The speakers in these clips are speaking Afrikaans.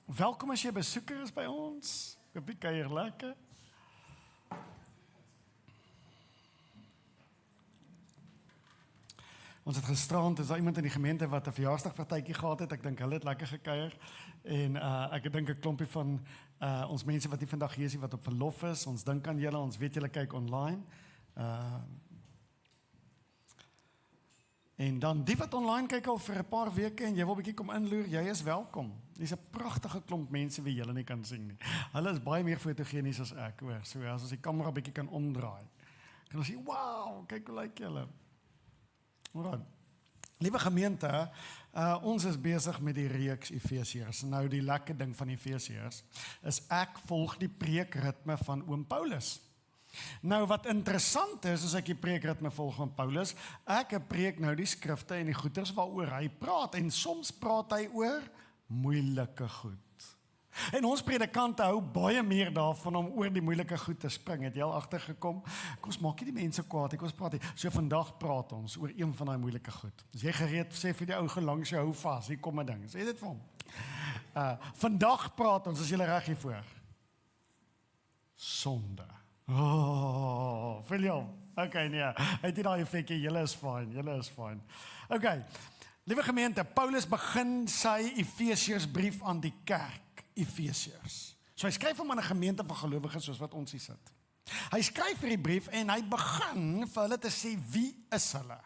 Welkom as jy besoeker is by ons. Ek hoop jy kuier lekker. Ons het gisterand, is daar iemand in die gemeente wat 'n verjaarsdagpartytjie gehad het. Ek dink hulle het lekker gekuier. En ek dink 'n klompie van ons mense wat nie vandag hier is, wat op verlof is. Ons dink aan julle, ons weet julle kyk online. En dan die wat online kyk al vir 'n paar weke en jy wil 'n bietjie kom inloer, jy is welkom. Dis 'n pragtige klomp mense wie julle nie kan sien nie. Hulle is baie meer fotogenies as ek, hoor. So as ons die kamera bietjie kan omdraai, kan ons sien, wow, kyk hoe lyk julle. Alright. Liewe gemeente, ons is besig met die reeks Efesiërs. Nou die lekker ding van Efesiërs is ek volg die preekritme van oom Paulus. Nou wat interessant is, as ek die preekritme volg van Paulus, ek preek nou die skrifte en die goeders waaroor hy praat, en soms praat hy oor moeilike goed. En ons predikante hou baie meer daarvan om oor die moeilike goed te spring. Het jy al agtergekom? Kom ons maak nie die mense kwaad, kom ons praat nie. So vandag praat ons oor een van daai moeilike goed. As jy gereed, sê vir die ou gelangs jou, hou vas, hier kom 'n ding. Sê dit vir hom. Vandag praat ons, as jy reg hiervoor. Sonde. Oh, William. Okay, nee. Het jy daai effekie? Julle is fine. Okay. Liewe gemeente, Paulus begin sy Efesiërsbrief aan die kerk. Efesiërs. So hy skryf hom aan 'n gemeente van gelowiges soos wat ons hier sit. Hy skryf hierdie brief en hy begin vir hulle te sê, wie is hulle?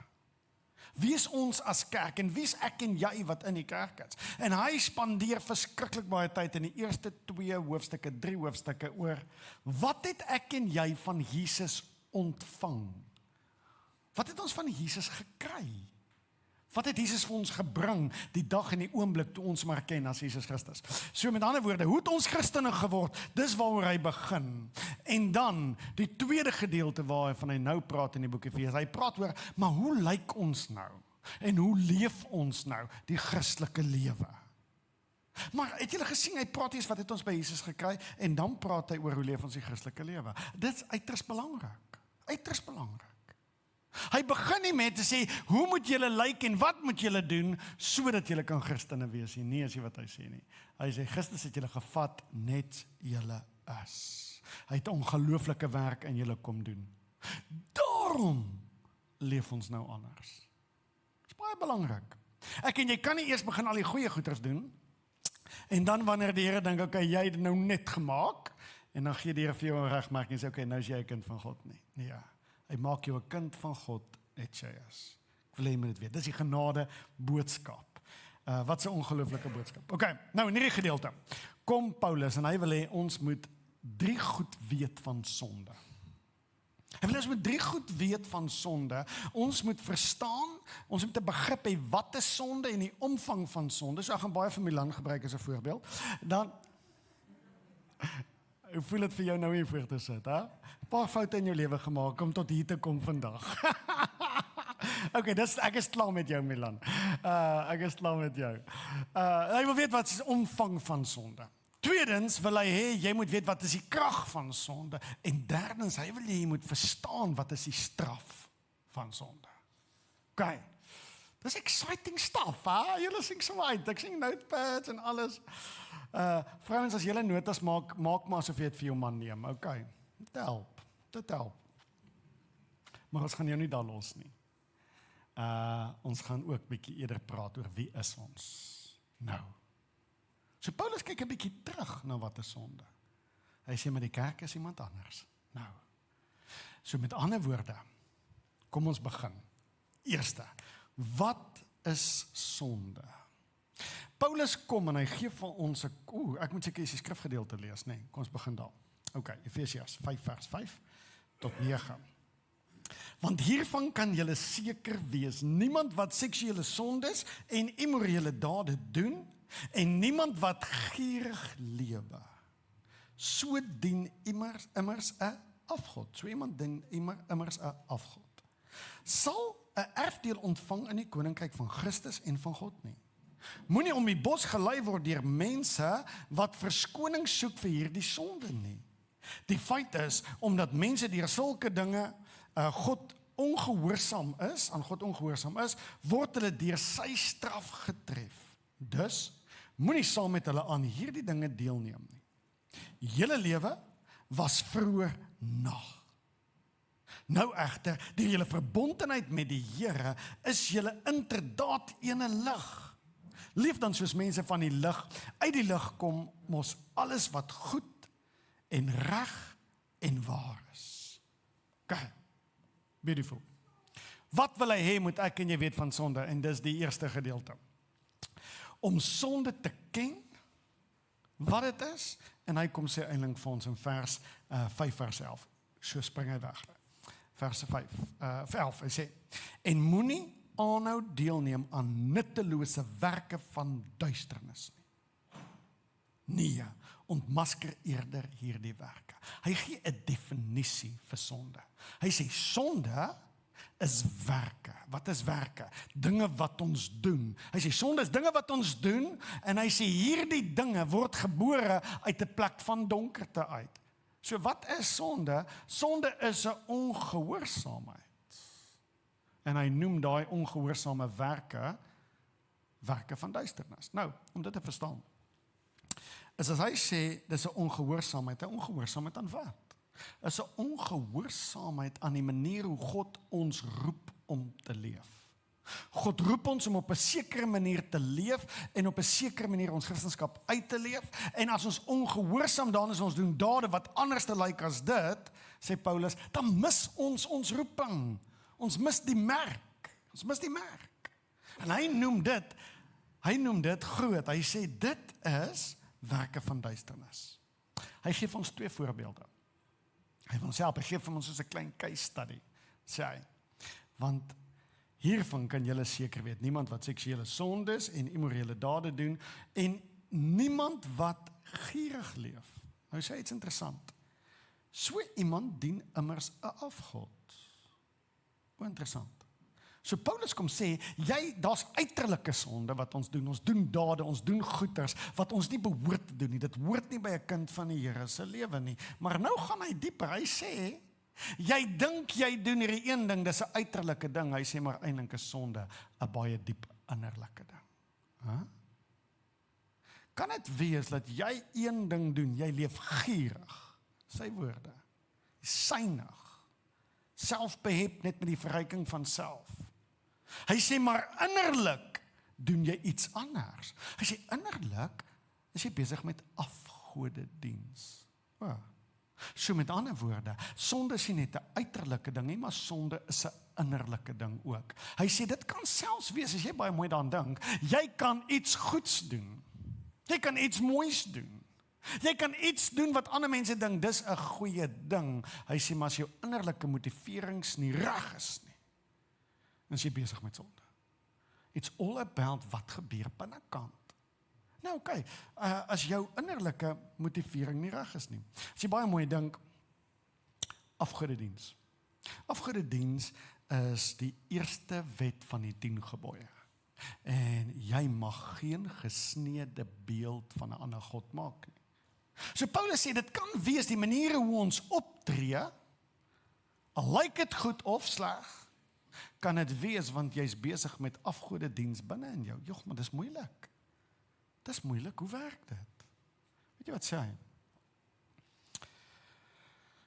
Wie is ons as kerk en wie is ek en jy wat in die kerk is? En hy spandeer verskriklik baie tyd in die eerste 3 hoofstukke oor, wat het ek en jy van Jesus ontvang? Wat het ons van Jesus gekry? Wat het Jesus vir ons gebring die dag en die oomblik toe ons maar ken as Jesus Christus? So met ander woorde, hoe het ons Christene geword? Dis waaroor hy begin. En dan die tweede gedeelte waarvan hy nou praat in die boek Efesiërs. Hy praat oor, maar hoe lyk ons nou? En hoe leef ons nou die Christelike lewe? Maar het julle gesien, hy praat eers wat het ons by Jesus gekry, en dan praat hy oor hoe leef ons die Christelike lewe. Dit is uiters belangrik. Uiters belangrik. Hy begin nie met te sê, hoe moet julle lyk en wat moet julle doen, sodat julle kan Christene wees nie. Nee, is nie wat hy sê nie. Hy sê, Christus het julle gevat, net julle is. Hy het ongelooflike werk in julle kom doen. Daarom leef ons nou anders. Dit is baie belangrik. Ek en jy kan nie eers begin al die goeie goeders doen, en dan wanneer die Here dink, okay, jy het dit nou net gemaak, en dan gee die Here vir jou 'n regmerking en sê, okay, nou is jy 'n kind van God nie. Nee, ja. Hy maak jou 'n kind van God, net jy is. Ek wil hê jy moet dit weet. Dis die genade boodskap. Wat 'n ongelooflike boodskap. Okay, nou in hierdie gedeelte kom Paulus en hy wil hê ons moet 3 goed weet van sonde. Hy wil hê ons moet 3 goed weet van sonde. Ons moet verstaan, ons moet 'n begrip hê wat is sonde en die omvang van sonde. So ek gaan baie van Milan gebruik as 'n voorbeeld. Dan hoe voel dit vir jou nou hier voor te sit, hè? 'n Paar foute in jou lewe gemaak om tot hier te kom vandag. Okay, ek is klaar met jou, Milan. Ek is klaar met jou. Hy wil weet wat is die omvang van sonde. Tweedens wil hy hê jy moet weet wat is die krag van sonde. En derdens, hy wil hê jy moet verstaan wat is die straf van sonde. Okay. Dis exciting stuff, hè? Julle sing so uit. Ek sing notepads en alles. Vrouens, as julle notas maak maar asof jy dit vir jou man neem. Okay. Dit help. Maar ons gaan jou nie daar los nie. Ons gaan ook bietjie eerder praat oor wie is ons nou. So Paulus kyk 'n bietjie terug na wat is sonde. Hy sê maar die kerk is iemand anders. Nou. So met ander woorde, kom ons begin. Eerste, wat is sonde? Paulus kom en hy gee vir ons 'n ek moet seker die skrifgedeelte lees, nee, kom ons begin daar. Okay, Efesiërs 5 vers 5 tot 9. Want hiervan kan julle seker wees, niemand wat seksuele sondes en immorele dade doen, en niemand wat gierig lewe, so dien immers 'n afgod. So iemand dien immers 'n afgod. Sal 'n erfdeel ontvang in die koninkryk van Christus en van God nie. Moenie om die bos gelei word deur mense wat verskoning soek vir hierdie sonde nie. Die feit is, omdat mense deur sulke dinge aan God ongehoorsaam is, word hulle deur sy straf getref. Dus, moenie saam met hulle aan hierdie dinge deelneem nie. Julle lewe was vroeër nag. Nou egter, deur julle verbondenheid met die Here, is julle inderdaad ene lig. Leef dan soos mense van die lig. Uit die lig kom mos alles wat goed en reg en waar is. Okay, beautiful. Wat wil hy hê moet ek en jy weet van sonde? En dis die eerste gedeelte. Om sonde te ken, wat dit is, en hy kom sê eintlik vir ons in vers 5 vers 11. So spring hy weg. Vers 5, 11, hy sê, en moenie aanhou deelneem aan nuttelose werke van duisternis nie. Nee, ontmasker eerder hierdie werke. Hy gee 'n definisie vir sonde. Hy sê sonde is werke. Wat is werke? Dinge wat ons doen. Hy sê sonde is dinge wat ons doen en hy sê hierdie dinge word gebore uit 'n plek van donkerte uit. So wat is sonde? Sonde is 'n ongehoorsaamheid. En hy noem daai ongehoorsame werke van duisternis. Nou, om dit te verstaan, is as hy sê, dis 'n ongehoorsaamheid aan wat? Is 'n ongehoorsaamheid aan die manier hoe God ons roep om te leef. God roep ons om op 'n sekere manier te leef en op 'n sekere manier ons Christendom uit te leef. En as ons ongehoorsaam daarin is, ons doen dade wat anders te lyk as dit, sê Paulus, dan mis ons roeping. Ons mis die merk. En hy noem dit groot. Hy sê dit is werke van duisternis. Hy gee vir ons 2 voorbeelde. Hy wil ons help, hy gee vir ons soos 'n klein case study, sê hy. Want hiervan kan julle seker weet, niemand wat seksuele sondes en immorele dade doen, en niemand wat gierig leef. Nou sê hy iets interessant. So iemand dien immers 'n afgod. Hoe interessant. So Paulus kom sê, daar's uiterlike sonde wat ons doen dade, ons doen goeders, wat ons nie behoort te doen nie, dit hoort nie by 'n kind van die Here se lewe nie, maar nou gaan hy dieper, hy sê, jy dink jy doen hierdie een ding, dis 'n uiterlike ding, hy sê maar eintlik is sonde 'n baie diep innerlike ding. Kan dit wees dat jy een ding doen, jy leef gierig, sy woorde, synig, selfbehep net met die verryking van self. Hy sê maar innerlik doen jy iets anders. Hy sê innerlik is jy besig met afgodediens. So met ander woorde, sonde is nie net 'n uiterlike ding nie, maar sonde is 'n innerlike ding ook. Hy sê dit kan selfs wees, as jy baie mooi daaraan dink, jy kan iets goeds doen. Jy kan iets moois doen. Jy kan iets doen wat ander mense dink, dis 'n goeie ding. Hy sê, maar as jou innerlike motiverings nie reg is nie, dan is jy besig met sonde. It's all about wat gebeur binnekant. Nou oké, as jou innerlike motivering nie reg is nie. As jy baie mooi dink, afgodediens. Afgodediens is die eerste wet van die 10 gebooie. En jy mag geen gesneede beeld van 'n ander god maak nie. So Paulus sê, dit kan wees die maniere hoe ons optree, al lyk dit goed of sleg, kan dit wees, want jy's besig met afgodediens binne in jou. Jog, maar dis moeilik. Dis moeilik, hoe werk dit? Weet jy wat sê hy?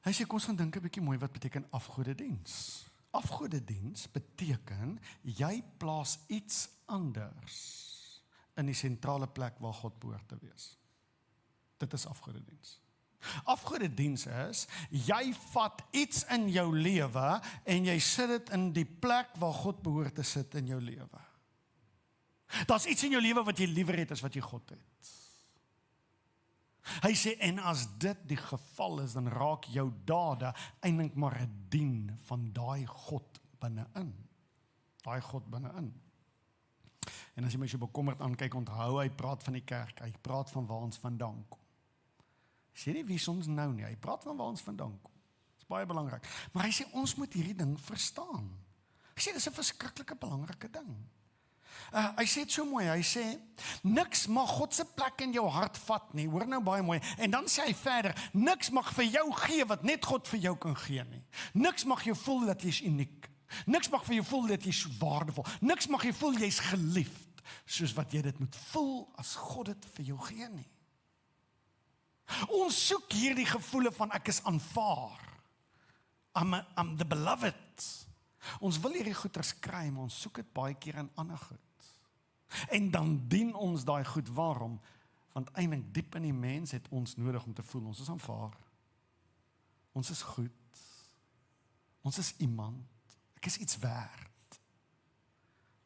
Hy sê, kom ons gaan dink 'n bietjie mooi, wat beteken afgodediens? Afgodediens beteken, jy plaas iets anders in die sentrale plek waar God behoort te wees. Dit is afgodediens. Afgodediens is, jy vat iets in jou lewe en jy sit dit in die plek waar God behoort te sit in jou lewe. Daar's iets in jou lewe wat jy liewer het as wat jy God het. Hy sê, en as dit die geval is, dan raak jou dade eintlik maar 'n dien van daai God binne-in. Daai God binne-in. En as jy my so bekommerd aankyk, onthou, hy praat van die kerk, hy praat van waar ons vandaan kom. Sê nie wie ons nou nie, hy praat van waar ons vandaan kom. Dit is baie belangrik. Maar hy sê, ons moet hierdie ding verstaan. Hy sê, dit is 'n verskriklike belangrike ding. Hy sê dit so mooi, hy sê, niks mag God se plek in jou hart vat nie, hoor nou baie mooi, en dan sê hy verder, niks mag vir jou gee wat net God vir jou kan gee nie. Niks mag jou voel dat jy is uniek. Niks mag vir jou voel dat jy is waardevol. Niks mag jy voel jy is geliefd. soos wat jy dit moet voel as God dit vir jou gee nie. Ons soek hierdie gevoele van ek is aanvaar. I'm the beloved. Ons wil hierdie goeders kry, maar ons soek dit baie keer in ander goed. En dan dien ons daai goed. Waarom? Want eintlik diep in die mens het ons nodig om te voel, ons is aanvaar. Ons is goed. Ons is iemand. Ek is iets werd.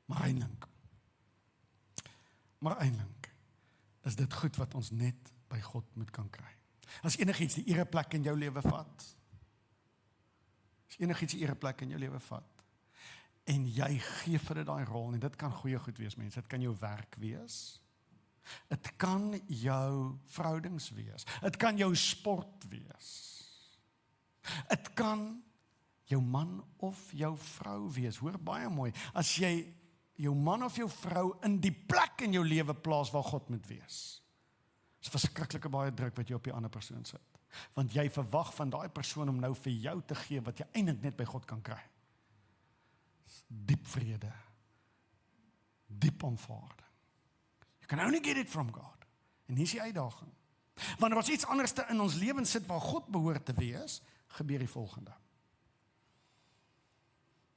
Maar eintlik is dit goed wat ons net by God moet kan kry. As enigiets die ereplek in jou lewe vat, en jy gee vir dit daai rol, en dit kan goeie goed wees, mense, dit kan jou werk wees, dit kan jou verhoudings wees, dit kan jou sport wees, dit kan jou man of jou vrou wees, hoor baie mooi, as jy jou man of jou vrou in die plek in jou lewe plaas waar God moet wees, is verskriklike baie druk wat jy op die ander persoon sit. Want jy verwag van daai persoon om nou vir jou te gee wat jy eintlik net by God kan kry. Diep vrede. Diep aanvaarding. You can only get it from God. En hier is die uitdaging. Wanneer ons iets anders in ons lewens sit waar God behoort te wees, gebeur die volgende.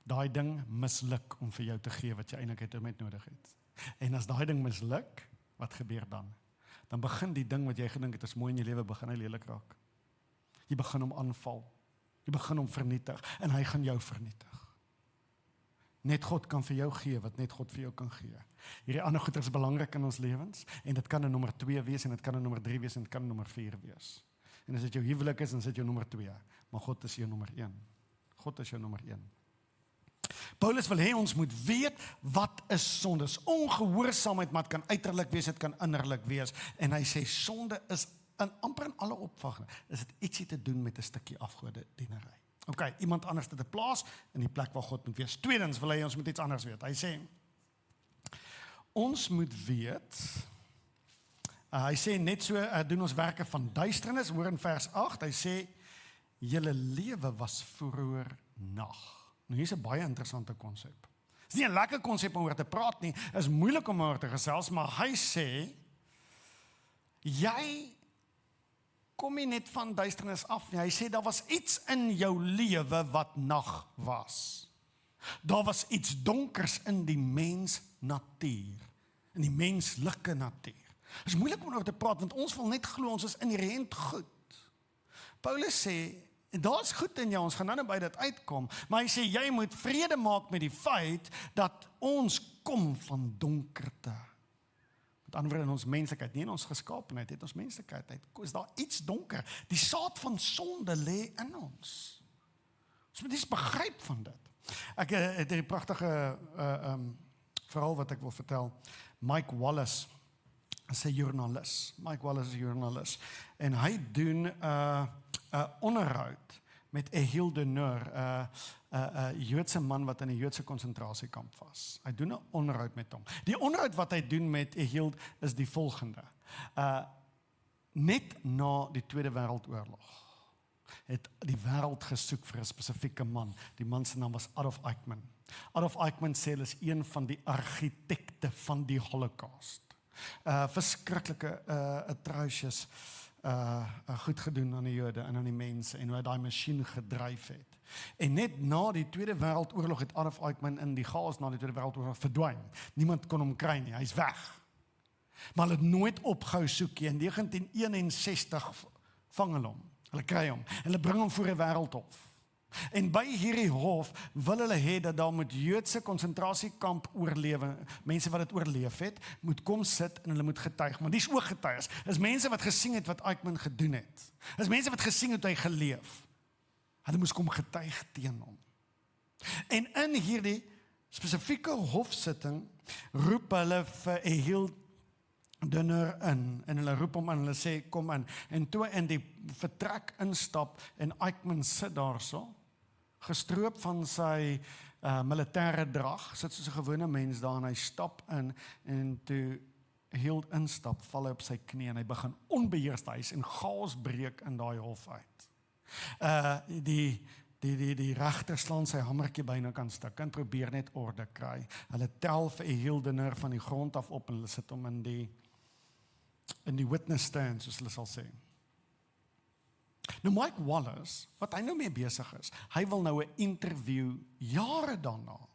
Daai ding misluk om vir jou te gee wat jy eintlik net nodig het. En as daai ding misluk, wat gebeur dan? Dan begin die ding wat jy gedink het is mooi in jou lewe, begin hy lelik raak. Jy begin hom aanval. Jy begin hom vernietig. En hy gaan jou vernietig. Net God kan vir jou gee wat net God vir jou kan gee. Hierdie ander goeie is belangrik in ons lewens. En dit kan 'n nommer 2 wees, en dit kan 'n nommer 3 wees, en dit kan 'n nommer 4 wees. En as dit jou huwelik is, dan is dit jou nommer 2. Maar God is jou nommer 1. God is jou nommer 1. Paulus wil hê ons moet weet wat is sonde. Ongehoorsaamheid, maar het kan uiterlik wees, het kan innerlik wees. En hy sê sonde is amper in alle opvattings, is dit ietsie te doen met 'n stukkie afgodedienery. Okay, iemand anders te plaas in die plek waar God moet wees. Tweedens wil hy ons moet iets anders weet. Hy sê ons moet weet, hy sê net so doen ons werke van duisternis, hoor in vers 8, hy sê julle lewe was vroeër nag. Nou hier is 'n baie interessante konsep. Dit is nie 'n lekker konsep om oor te praat nie, is moeilik om oor te gesels, maar hy sê, jy kom nie net van duisternis af nie. Hy sê, daar was iets in jou lewe wat nag was. Daar was iets donkers in die mens natuur, in die menslike natuur. Het is moeilik om oor te praat, want ons wil net glo, ons is inherënt goed. Paulus sê, en daar is goed in jou, ons gaan nou by dit uitkom, maar hy sê, jy moet vrede maak met die feit, dat ons kom van donkerte. Met ander woorde in ons menslikheid, nie in ons geskaapenheid, het ons menslikheid, is daar iets donker, die saad van sonde lê in ons. Ons moet iets begryp van dit. Ek het die prachtige verhaal wat ek wil vertel, Mike Wallace, is 'n joernalis, en hy doen onderhoud met Ehil de Nur, 'n Joodse man wat in 'n Joodse konsentrasiekamp was. Hy doen 'n onderhoud met hom. Die onderhoud wat hy doen met Ehil is die volgende. Net na die Tweede Wêreldoorlog het die wêreld gesoek vir 'n spesifieke man. Die man se naam was Adolf Eichmann. Adolf Eichmann sê hy is een van die argitekte van die Holocaust. Verskriklike atrocious goed gedoen aan die Jode en aan die mense en hoe hy daai masjien gedryf het. En net na die Tweede Wêreldoorlog het Adolf Eichmann in die chaos na die Tweede Wêreldoorlog verdwyn. Niemand kon hom kry nie, hy's weg. Maar hulle het nooit opgehou soek nie. In 1961 vang hulle hom. Hulle kry hom. Hulle bring hom voor 'n wêreldhof. En by hierdie hof wil hulle hê dat daar met Joodse konsentrasiekamp oorlewe, mense wat dit oorleef het, moet kom sit en hulle moet getuig. Maar dis ook getuies. Dis mense wat gesien het wat Eichmann gedoen het. Dis mense wat gesien het hoe hy geleef. Hulle moes kom getuig teen hom. En in hierdie spesifieke hofsitting roep hulle vir Ehil de Nur in, en hulle roep hom in, hulle sê, kom in, en toe in die vertrek instap, en Eichmann sit daarso, gestroop van sy militêre drag, sit soos 'n gewone mens daar, en hy stap in, en toe Ehil instap, val hy op sy knie, en hy begin onbeheerst huis, en chaos breek in daai hof uit. Die regter slaan sy hamertjie byna kan stuk en probeer net orde kry. Hulle tel vir Ehildener van die grond af op en hulle sit hom in die witness stand, soos hulle sal sê. Nou Mike Wallace, wat hy nou mee besig is, hy wil nou 'n interview jare daarna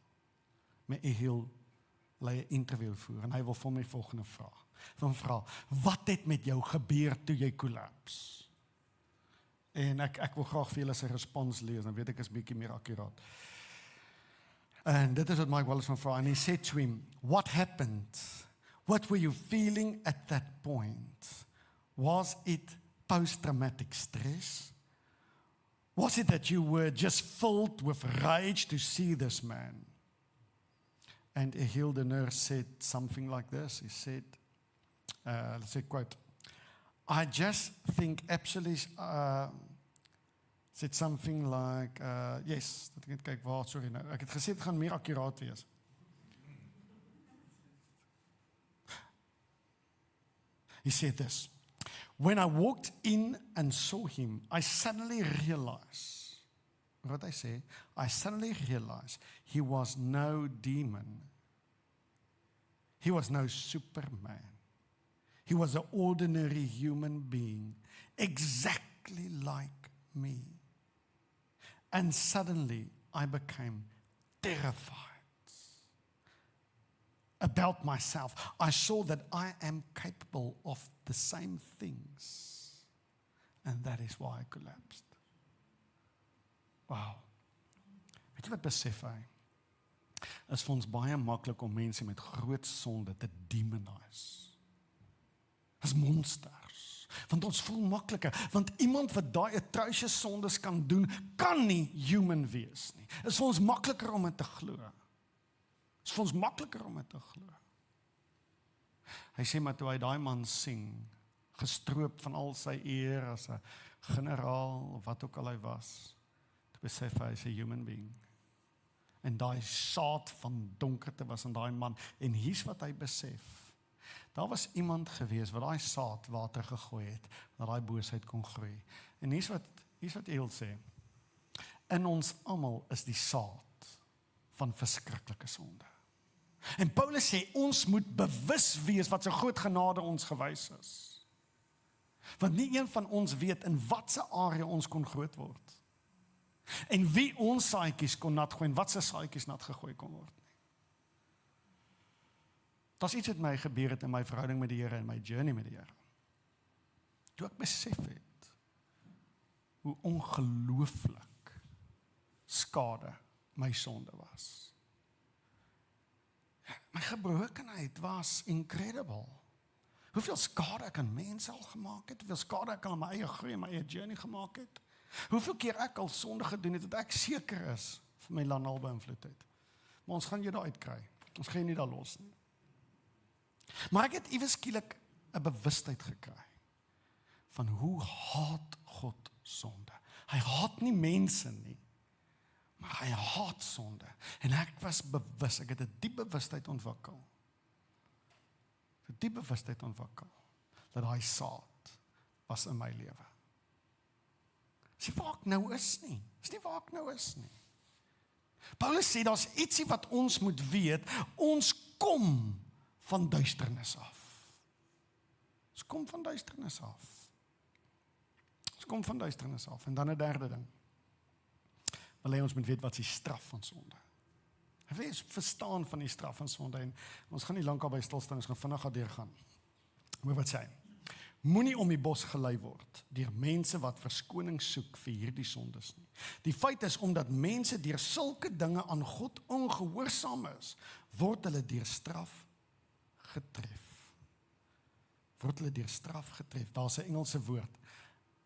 met Ehil lei 'n interview voer en hy wil vir my volgende vraag. Van vra, wat het met jou gebeur toe jy kollaps? En ek wil graag vir julle sy respons lees, dan weet ek is bietjie meer akkuraat. En dit is wat Mike Wallace van vra, and he said to him, what happened? What were you feeling at that point? Was it post-traumatic stress? Was it that you were just filled with rage to see this man? And Ehildener said something like this. He said, let's say, quote, I just think absolutely, said something like, yes, dat ek net kyk waar, sorry nou, ek het gesê dit gaan meer akkuraat wees. He said this, when I walked in and saw him, I suddenly realized, what I say, I suddenly realized he was no demon. He was no Superman. He was an ordinary human being, exactly like me. And suddenly I became terrified about myself. I saw that I am capable of the same things. And that is why I collapsed. Wow. Weet jy wat besef hy? Is vir ons baie maklik om mense met groot sonde te demonize. As monsters. Want ons voel makliker, want iemand wat daai atrocious sondes kan doen, kan nie human wees nie. Is vir ons makliker om dit te glo. Is vir ons makliker om dit te glo. Hy sê maar toe hy daai man sien, gestroop van al sy eer as 'n generaal of wat ook al hy was, toe besef hy is 'n human being. En daai saad van donkerte was in daai man, en hier's wat hy besef. Daar was iemand gewees wat daai saad water gegooi het, dat daai boosheid kon groei. En hier's wat Ehil sê. In ons almal is die saad van verskriklike sonde. En Paulus sê, ons moet bewus wees wat so groot genade ons gewys is. Want nie een van ons weet in watse area ons kon groot word. En wie ons saadjies kon nat gooi en wat se saadjies nat gegooi kon word. Daar's iets wat my gebeur het in my verhouding met die Here en my journey met die Here. Toe ek besef het hoe ongelooflik skade my sonde was. My gebrokenheid was incredible. Hoeveel skade ek aan mense al gemaak het, hoeveel skade ek al aan my eie groei en my eie journey gemaak het. Hoeveel keer ek al sonde gedoen het, dat ek seker is vir my land al beïnvloed het. Maar ons gaan jou daar uitkry. Ons gaan jou nie daar los nie. Maar ek het iewers skielik 'n bewustheid gekry van hoe haat God sonde. Hy haat nie mense nie, maar hy haat sonde. En ek was bewus, ek het 'n diep bewustheid ontwikkel. 'n Diep bewustheid ontwikkel dat hy saad was in my lewe. Dis nie waar ek nou is nie. Dis nie waar ek nou is nie. Paulus sê daar's ietsie wat ons moet weet. Ons kom van duisternis af. Ons kom van duisternis af. Ons kom van duisternis af. En dan 'n derde ding. Wil hy ons moet weet wat is die straf van sonde. Hy wil ons verstaan van die straf van sonde. En ons gaan nie lank albei stil staan, ons gaan vinnig gaan deurgaan. Hoor wat sê hy. Moenie om die bos gelei word deur mense wat verskoning soek vir hierdie sondes nie. Die feit is, omdat mense deur sulke dinge aan God ongehoorsaam is, word hulle deur straf getref. Word hulle deur straf getref. Daar's 'n Engelse woord.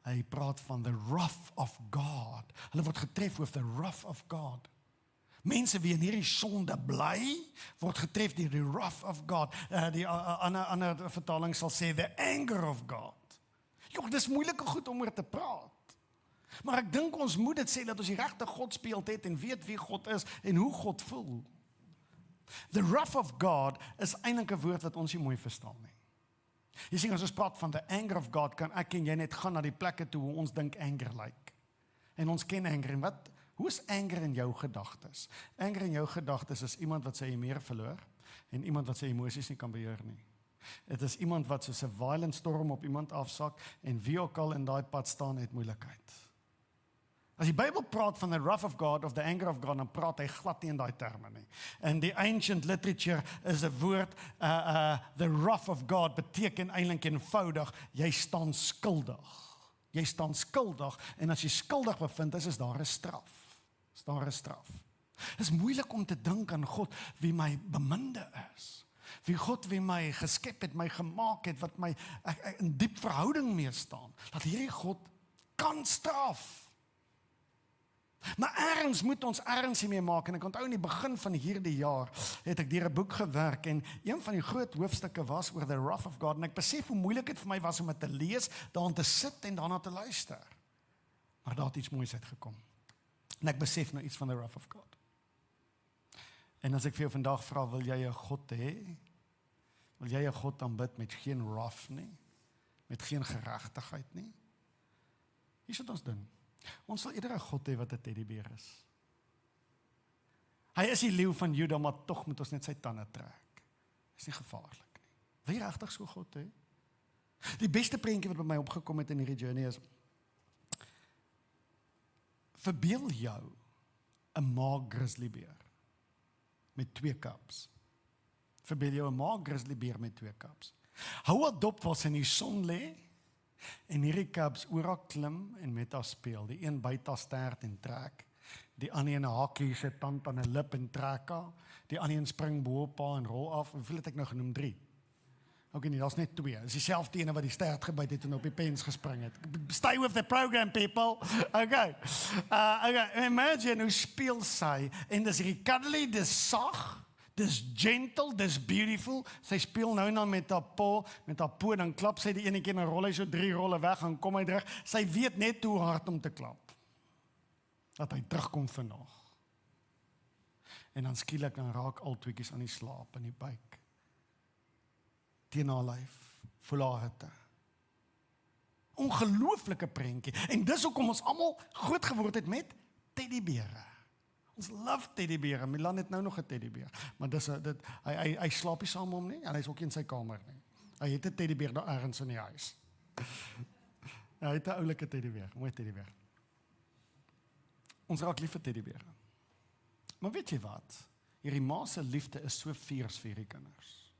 Hy praat van the wrath of God. Hulle word getref with the wrath of God. Mense wie in hierdie sonde bly, word getref deur die wrath of God. Die ander vertaling sal sê the anger of God. Jong, dis moeilike goed om oor te praat. Maar ek dink ons moet dit sê dat ons die regte godsbeeld het en weet wie God is en hoe God voel. The wrath of God is eintlik 'n woord wat ons nie mooi verstaan nie. Jy sien, as ons praat van the anger of God, kan ek en jy net gaan na die plekke toe hoe ons dink anger lyk. En ons ken anger, en Hoe is anger in jou gedagtes? Anger in jou gedagtes is iemand wat sy meer verloor en iemand wat sy emosies nie kan beheer nie. Dit is iemand wat soos 'n violent storm op iemand afsak en wie ook al in daai pad staan het moeilikheid. As die Bybel praat van the wrath of God of the anger of God, dan praat hy glad nie in daai terme nie. In die ancient literature is 'n woord, the wrath of God beteken eintlik eenvoudig, jy staan skuldig. Jy staan skuldig en as jy skuldig bevind is daar 'n straf. Is daar 'n straf. Dit is moeilik om te dink aan God wie my beminde is. Wie God wie my geskep het, my gemaak het, wat my in diep verhouding mee staan. Dat hierdie God kan straf. Maar ergens moet ons ergens hiermee maak, en ek onthou in die begin van hierdie jaar, het ek deur 'n boek gewerk, en een van die groot hoofstukke was oor the wrath of God, en ek besef hoe moeilik dit vir my was om dit te lees, daaraan te sit en daarna te luister. Maar daar het iets moois uitgekom. En ek besef nou iets van the wrath of God. En as ek vir jou vandag vra, wil jy 'n God hê? Wil jy 'n God aanbid met geen wrath nie? Met geen geregtigheid nie? Hier wat ons doen. Ons sal eerder 'n God hê wat 'n teddybeer is. Hy is die leeu van Juda, maar tog moet ons net sy tande trek. Is nie gevaarlik nie. Wil jy regtig so God hê? Die beste prentjie wat by my opgekom het in hierdie journey is, verbeel jou 'n maag grizzlybeer met 2 kaps. Verbeel jou 'n maag grizzlybeer met 2 kaps. Hou 'n dop waar sy in die son lê, en hierdie cubs oor haar klim en met haar speel. Die een byt haar stert en trek. Die ander een hakkie sy tand aan 'n lip en trek haar. Die ander een spring bo op haar en rol af. Hoeveel het ek nou genoem? 3. Okay, nee, daar's net 2. Dis dieselfde ene wat die stert gebyt het en op die pens gespring het. Stay with the program, people. Okay. Imagine hoe speel sy en dis hierdie cuddly, dis sag. Dis gentle, dis beautiful. Sy speel nou en dan met haar po, dan klap sy die ene keer en rol hy so 3 rolle weg en kom hy terug. Sy weet net hoe hard om te klap. Dat hy terugkom vandag. En dan skielik dan raak al tweeetjies aan die slaap in die buik. Teen haar lyf, voel haar hitte. Ongelooflike prentjie. En dis hoekom ons almal groot geword het met teddybere. Ons love teddybere. Milan het nou nog 'n teddybeer. Maar hy slaap nie saam met hom nie en hy's ook in sy kamer nie. Hy het 'n teddybeer daar ergens in die huis. Hy het 'n oulike teddybeer, mooi teddybeer. Ons raak lief vir teddybere. Maar weet jy wat? Hierdie ma se liefde is so fierce vir hierdie kinders.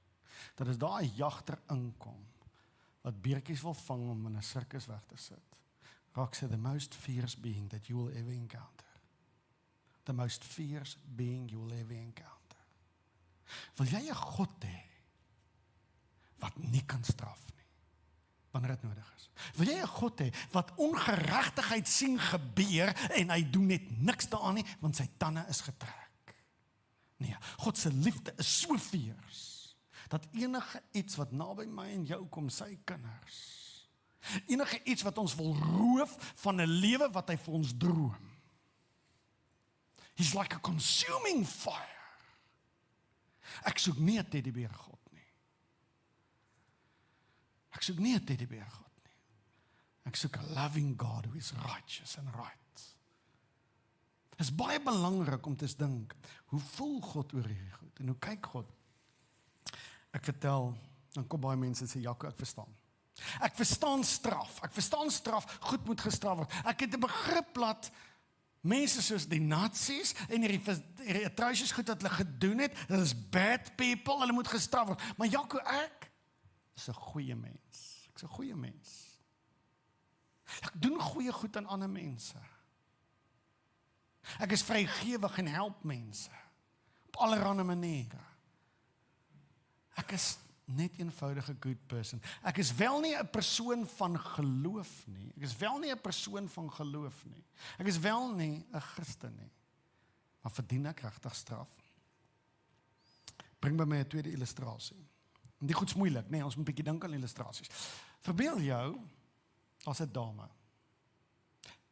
Dat as daar 'n jagter inkom wat beertjies wil vang om in 'n sirkus weg te sit, raak sy the most fierce being that you will ever encounter. The most fierce being you will ever encounter. Wil jy 'n God hê wat nie kan straf nie, wanneer dit nodig is? Wil jy 'n God hê wat ongeregtigheid sien gebeur en hy doen net niks daaraan nie, want sy tande is getrek? Nee, God se liefde is so fierce, dat enige iets wat naby my en jou kom, sy kinders, enige iets wat ons wil roof van 'n lewe wat hy vir ons droom, He's like a consuming fire. Ek soek nie 'n teddybeer God nie. Ek soek nie 'n teddybeer God nie. Ek soek 'n loving God who is righteous and right. Dit is baie belangrik om te dink, hoe voel God oor hierdie goed? En hoe kyk God? Ek vertel, dan kom baie mense en sê, Jaco, ek verstaan. Ek verstaan straf. Ek verstaan straf, goed moet gestraf word. Ek het 'n begrip dat mense soos die Nazis en hierdie atrocious goed wat hulle gedoen het, hulle is bad people, hulle moet gestraf word. Maar Jaco, ek is 'n goeie mens. Ek is 'n goeie mens. Ek doen goeie goed aan ander mense. Ek is vrygewig en help mense op allerlei maniere. Ek is net eenvoudige good person. Ek is wel nie 'n persoon van geloof nie. Ek is wel nie 'n persoon van geloof nie. Ek is wel nie 'n Christen nie. Maar verdien ek regtig straf? Bring by my 'n tweede illustrasie. En die goed's moeilik, nee, ons moet 'n bietjie dink aan illustrasies. Verbeel jou, as 'n dame,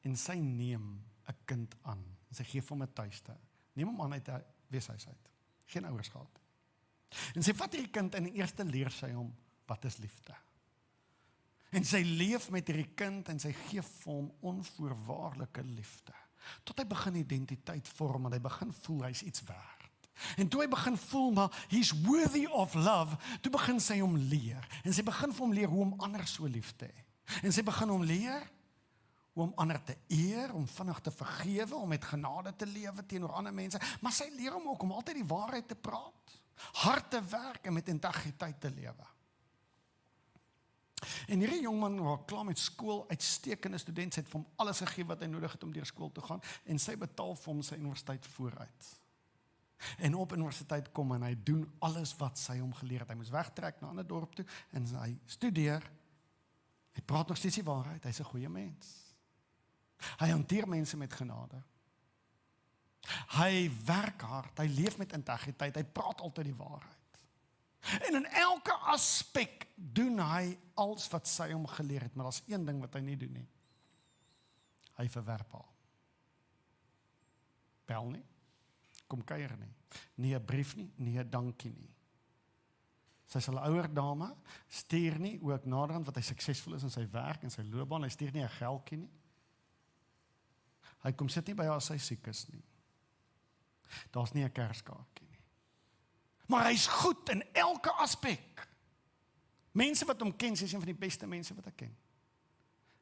en sy neem 'n kind aan. Sy gee hom 'n tuiste. Neem hom aan uit 'n weeshuis uit. Geen ouers gehad. En sy vat hierdie kind en eers leer sy hom wat is liefde. En sy leef met hierdie kind en sy gee vir hom onvoorwaardelike liefde. Tot hy begin identiteit vorm, en hy begin voel, hy is iets werd. En toe hy begin voel, maar he's worthy of love, toe begin sy hom leer. En sy begin vir hom leer hoe om ander so lief te hê. En sy begin hom leer hoe om ander te eer, om vinnig te vergewe, om met genade te lewe teenoor ander mense. Maar sy leer hom ook om altyd die waarheid te praat, hard te werk en met integriteit te lewe. En hierdie jongman was klaar met skool, uitstekende student, sy het vir hom alles gegee wat hy nodig het om deur skool te gaan, en sy betaal vir hom sy universiteit vooruit. En op universiteit kom en hy doen alles wat sy hom geleer het. Hy moes wegtrek na 'n ander dorp toe, en hy studeer, hy praat nog steeds die waarheid, hy's 'n goeie mens. Hy hanteer mense met genade. Hy werk hard, hy leef met integriteit, hy praat altyd die waarheid. En in elke aspek doen hy alles wat sy hom geleer het, maar daar's een ding wat hy nie doen nie. Hy verwerp haar. Bel nie, kom kuier nie, nie 'n brief nie, nie 'n dankie nie. Sy is 'n ouer dame, stuur nie, ook naderhand wat hy suksesvol is in sy werk en sy loopbaan, hy stuur nie 'n geldjie nie. Hy kom sit nie by haar as sy siek is nie. Daar's nie 'n kerskaartjie nie. Maar hy's goed in elke aspek. Mense wat hom ken, sy is een van die beste mense wat ek ken.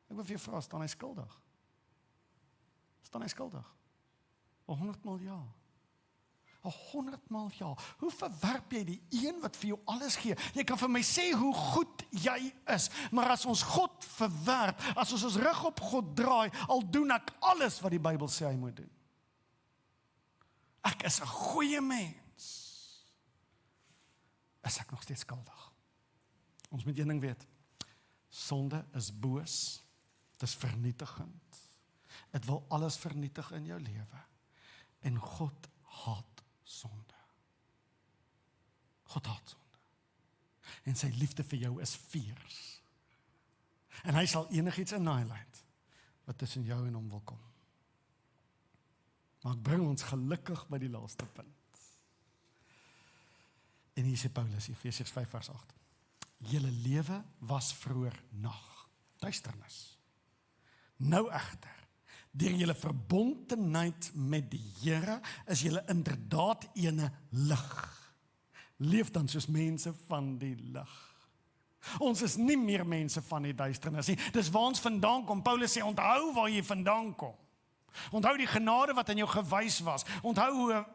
Ek wil vir jou vra, staan hy skuldig? Staan hy skuldig? 100 maal ja. 100 maal ja. Hoe verwerp jy die een wat vir jou alles gee? Jy kan vir my sê hoe goed jy is, maar as ons God verwerp, as ons rug op God draai, al doen ek alles wat die Bybel sê hy moet doen. Ek is 'n goeie mens. Is ek nog steeds skuldig? Ons moet een ding weet. Sonde is boos. Dit is vernietigend. Dit wil alles vernietig in jou lewe. En God haat sonde. God haat sonde. En sy liefde vir jou is fierce. En hy sal enigiets annihilate wat tussen jou en hom wil kom. Maar ek bring ons gelukkig by die laaste punt. En hier sê Paulus, Efesiërs 5 vers 8. Julle lewe was vroeër nag, duisternis. Nou egter, deur julle verbondenheid met die Here, is julle inderdaad ene lig. Leef dan soos mense van die lig. Ons is nie meer mense van die duisternis nie. Dis waar ons vandaan kom. Paulus sê, onthou waar jy vandaan kom. Onthou die genade wat aan jou gewys was. Onthou hoe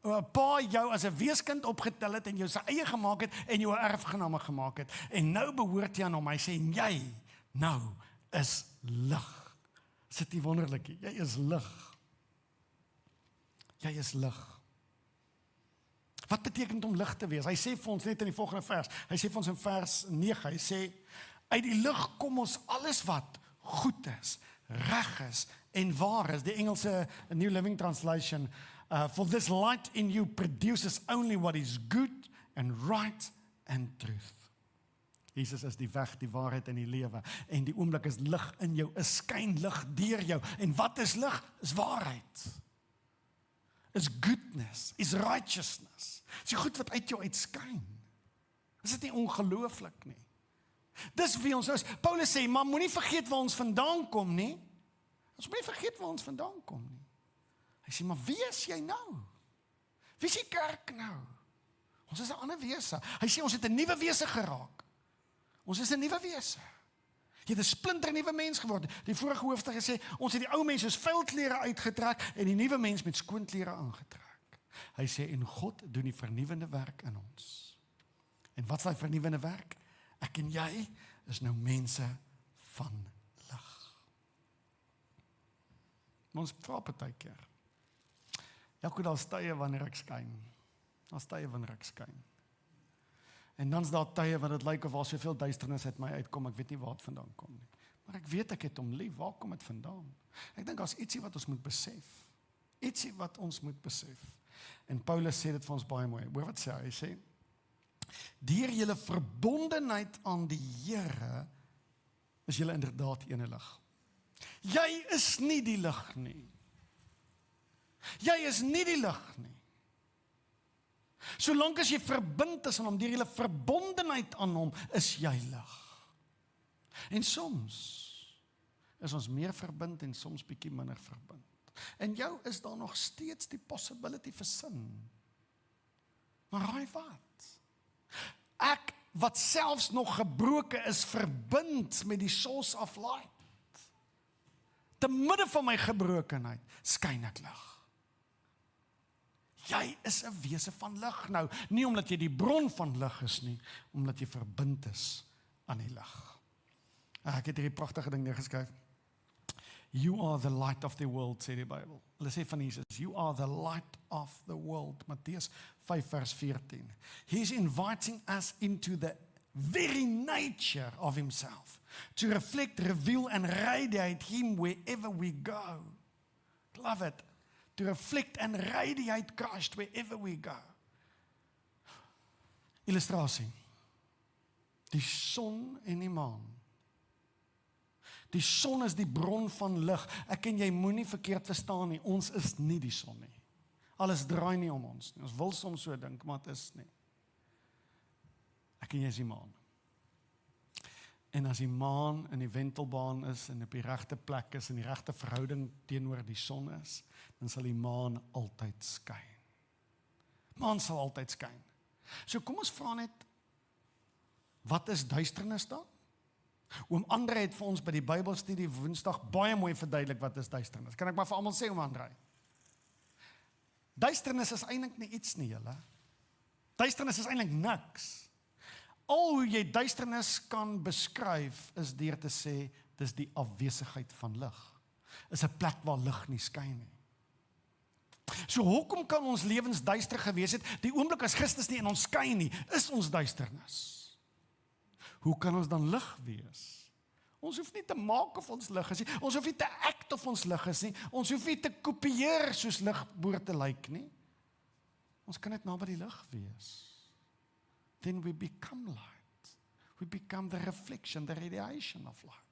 'n pa jou as 'n weeskind opgetel het en jou sy eie gemaak het en jou 'n erfgename gemaak het. En nou behoort jy aan hom. Hy sê, jy nou is lig. Sit die wonderlikie, jy is lig. Jy is lig. Wat beteken om lig te wees? Hy sê vir ons net in die volgende vers, hy sê vir ons in vers 9, hy sê, uit die lig kom ons alles wat goed is, reg is en waar is. Die Engelse New Living Translation, for this light in you produces only what is good and right and truth. Jesus is die weg, die waarheid en die lewe. En die oomblik is lig in jou, is skyn lig deur jou. En wat is lig? Is waarheid. Is goodness, is righteousness. Is die goed wat uit jou uitskyn. Is dit nie ongelooflik nie? Dis wie ons is. Paulus sê, maar moenie vergeet waar ons vandaan kom nie. Ons moenie vergeet waar ons vandaan kom nie. Hy sê, maar wie is jy nou? Wie is die kerk nou? Ons is 'n ander wese. Hy sê, ons het 'n nuwe wese geraak. Ons is 'n nuwe wese. Jy het 'n splinter nuwe mens geword. Die vorige hoofstuk gesê, ons het die ou mens soos vuilklere uitgetrek en die nuwe mens met skoonklere aangetrek. Hy sê, en God doen die vernuwende werk in ons. En wat is daai vernuwende werk? Ek en jy is nou mense van lig. Ons vra partykeer. Jaco, daar's tye wanneer ek skyn. Daar's tye wanneer ek skyn. En dan's daar tye wat dit lyk of al soveel duisternis uit my uitkom, ek weet nie waar dit vandaan kom nie. Maar ek weet ek het hom lief, waar kom dit vandaan? Ek dink daar's ietsie wat ons moet besef. Ietsie wat ons moet besef. En Paulus sê dit vir ons baie mooi. Hoor wat sê hy? Hy sê, deur julle verbondenheid aan die Here, is julle inderdaad ene lig. Jy is nie die lig nie. Jy is nie die lig nie. Solank as jy verbind is aan hom, deur julle verbondenheid aan hom, is jy lig. En soms is ons meer verbind en soms bietjie minder verbind. En jou is daar nog steeds die possibility vir sin. Maar raai wat? Ek, wat selfs nog gebroken is, verbind met die source of light. Te midde van my gebrokenheid, skyn ek lig. Jy is 'n wese van lig nou, nie omdat jy die bron van lig is nie, omdat jy verbind is aan die lig. Ek het hierdie pragtige ding neergeskryf. You are the light of the world, sê die Bybel. Hulle sê van Jesus, you are the light of the world. Matteus 5 vers 14. He's inviting us into the very nature of himself, to reflect, reveal and radiate him wherever we go. Love it. To reflect and radiate Christ wherever we go. Illustrasie. Die son en die maan. Die son is die bron van lig. Ek en jy moenie verkeerd verstaan nie. Ons is nie die son nie. Alles draai nie om ons nie. Ons wil soms so dink, maar dit is nie. Ek en jy is die maan. En as die maan in die wentelbaan is en op die regte plek is en die regte verhouding teenoor die son is, dan sal die maan altyd skyn. Maan sal altyd skyn. So kom ons vra net, wat is duisternis dan? Oom Andre het vir ons by die Bybelstudie Woensdag baie mooi verduidelik wat is duisternis. Kan ek maar vir almal sê, Oom Andre? Duisternis is eintlik nie iets nie, julle. Duisternis is eintlik niks. Al hoe jy duisternis kan beskryf is deur te sê, dis die afwesigheid van lig. Is 'n plek waar lig nie skyn nie. So hoekom kan ons lewens duister gewees het? Die oomblik as Christus nie in ons skyn nie, is ons duisternis. Hoe kan ons dan lig wees? Ons hoef nie te maak of ons lig is nie. Ons hoef nie te act of ons lig is nie. Ons hoef nie te kopieer soos lig behoort te lyk nie. Ons kan net naby die lig wees. Then we become light. We become the reflection, the radiation of light.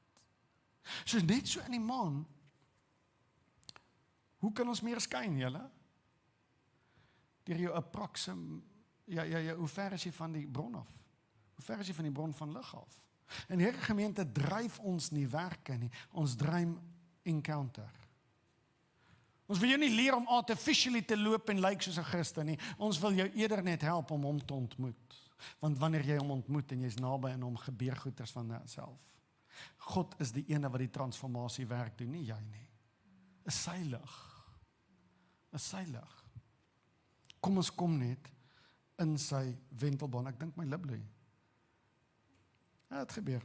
So net so in die maan, hoe kan ons meer skyn, julle? Deur jou hoe ver is jy van die bron af? Hoe ver is jy van die bron van lig af? En die Here gemeente dryf ons nie werke nie, ons dryf encounter. Ons wil jou nie leer om artificially te loop en lyk soos 'n Christen nie. Ons wil jou eerder net help om hom te ontmoet. Want wanneer jy hom ontmoet en jy's naby aan hom, gebeur goeders van self. God is die ene wat die transformasie werk doen, nie jy nie. Is sy lig. Is sy lig. Kom ons kom net in sy wentelbaan. Ek dink my lip bloei. Ja, het gebeur.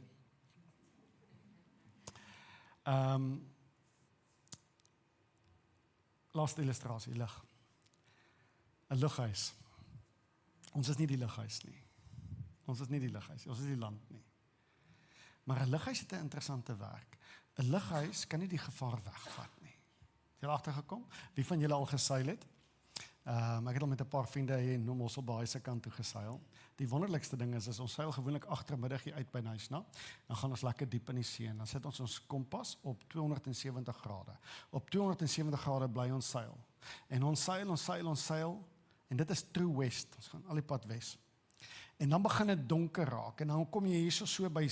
Laaste illustrasie, lig. 'n Lighuis. Ons is nie die lighuis nie. Ons is nie die lighuis, ons is die land nie. Maar 'n lighuis het 'n interessante werk. 'n Lighuis kan nie die gevaar wegvat nie. Het julle agtergekom? Wie van julle al geseil het? Ek het al met 'n paar vriende hier in Mosselbaai se kant toe geseil. Die wonderlikste ding is ons seil gewoonlik agtermiddag hier uit by Nyasna. Dan gaan ons lekker diep in die see en dan sit ons kompas op 270 grade. Op 270 grade bly ons seil. En ons seil en dit is true west. Ons gaan al die pad wes. En dan begin dit donker raak en dan kom jy hierso so by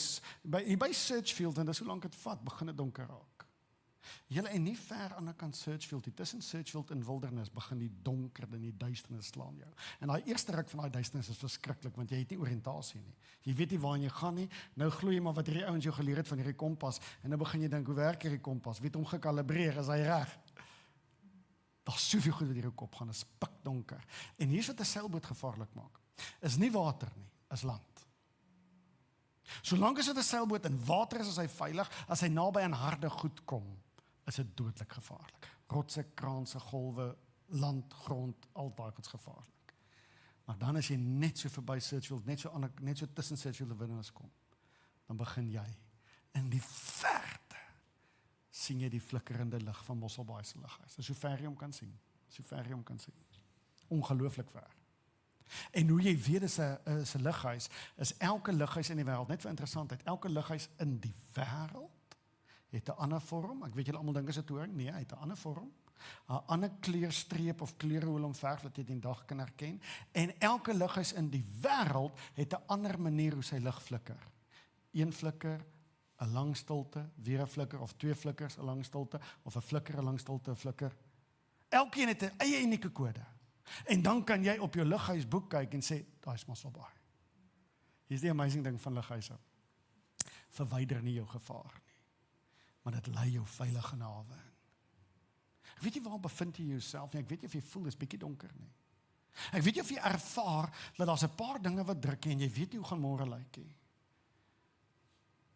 Searchfield en dis hoe lank dit vat, begin dit donker raak. Julle en nie ver aan die kant Searchfield, tussen Searchfield en Wildernis begin die donker en die duisternis slaan jou. En daai eerste ruk van daai duisternis is verskriklik want jy het nie oriëntasie nie. Jy weet nie waarheen jy gaan nie. Nou glo jy maar wat hierdie ouens jou geleer het van hierdie kompas en nou begin jy dink hoe werk hierdie kompas? Wie het hom gekalibreer? Is hy reg? Daar's soveel goed wat hier op kop gaan, is pikdonker. En hier's wat 'n seilboot gevaarlik maak. Is nie water nie, is land. Solank as dit 'n seilboot in water is hy veilig, as hy naby aan harde goed kom, is dit dodelik gevaarlik. Rotse, kraanse, golwe, land, grond, al daai goeds gevaarlik. Maar dan as jy net so verby Searchfield, net so tussen Searchfield en Wildernis kom, dan begin jy in die verte sien jy die flikkerende lig van Mosselbaai se lighuis. Dis hoe ver jy hom kan sien. Ongelooflik ver. En hoe jy weet is 'n lighuis, is elke lighuis in die wêreld, net vir interessantheid, elke lighuis in die wêreld het 'n ander vorm. Ek weet julle almal dink is 'n toring. Nee, hy het 'n ander vorm. 'n ander kleurstreep of kleure hoe hom verf wat jy die dag kan herken. En elke lighuis in die wêreld het 'n ander manier hoe sy lig flikker. Een flikker, 'n lang stilte, weer 'n flikker, of 2 flikkers, 'n lang stilte, of 'n flikker, 'n lang stilte, 'n flikker. Elkeen het 'n eie unieke kode. En dan kan jy op jou lighuisboek kyk en sê, daai is maar so baie. Hier is die amazing ding van lighuise. Verwyder nie jou gevaar nie, maar dit lei jou veilig in 'n hawe in. Ek weet nie waar bevind jy jouself nie, ek weet nie of jy voel, dis bietjie donker nie. Ek weet nie of jy ervaar, dat daar's 'n paar dinge wat druk en jy weet nie hoe gaan môre lyk nie.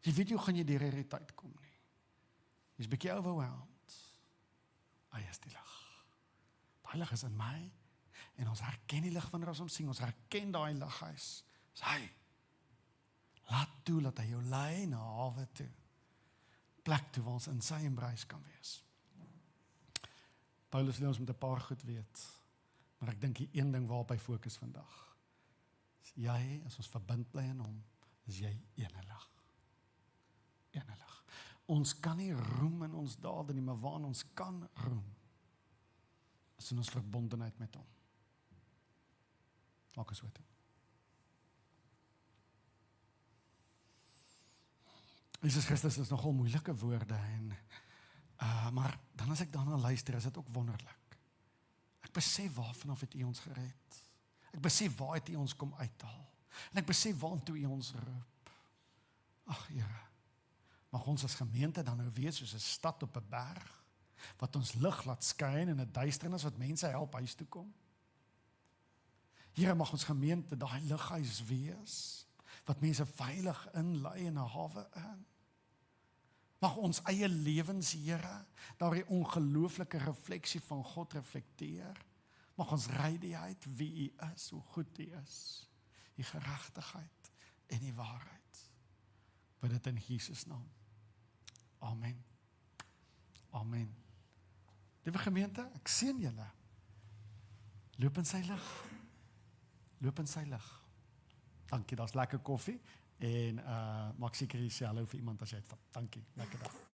Jy weet nie hoe gaan jy deur hierdie tyd kom nie. Jy's bietjie overwhelmed. Is die lig. Daai lig is in my, en ons herken die lig wanneer ons hom sien, ons herken daai lighuis. Dis hy. Laat toe dat hy jou lei na hawe toe. Plek toe waar ons in sy embrace kan wees. Paulus wil ons met 'n paar goed weet, maar ek dink die een ding waarop hy fokus vandag, is jy, as ons verbind bly in hom, is jy eenelig. Eenelig. Ons kan nie roem in ons dade nie, maar waarin ons kan roem, is in ons verbondenheid met hom. Maak ons weet. Jesus Christus is nogal moeilike woorde, maar dan as ek daarna luister, is dit ook wonderlik. Ek besef waarvanaf het U ons gered. Ek besef waar het U ons kom uithaal. En ek besef waartoe U ons roep. Ag Here, mag ons as gemeente dan nou wees soos 'n stad op 'n berg, wat ons lig laat skyn in 'n duisternis, wat mense help huis toe kom. Here, mag ons gemeente daai lighuis wees, wat mense veilig inlei in 'n hawe in. Mag ons eie lewens, Here, daardie ongelooflike refleksie van God reflekteer. Mag ons reidigheid, wie U is, hoe goed U is, die geregtigheid en die waarheid. Bid dit in Jesus naam. Amen. Amen. Liewe gemeente, ek seën julle. Loop in sy lig. Loop in sy lig. Dankie, daar's lekker koffie en maak seker jy sê hallo vir iemand as jy dit vat. Dankie, lekker dag.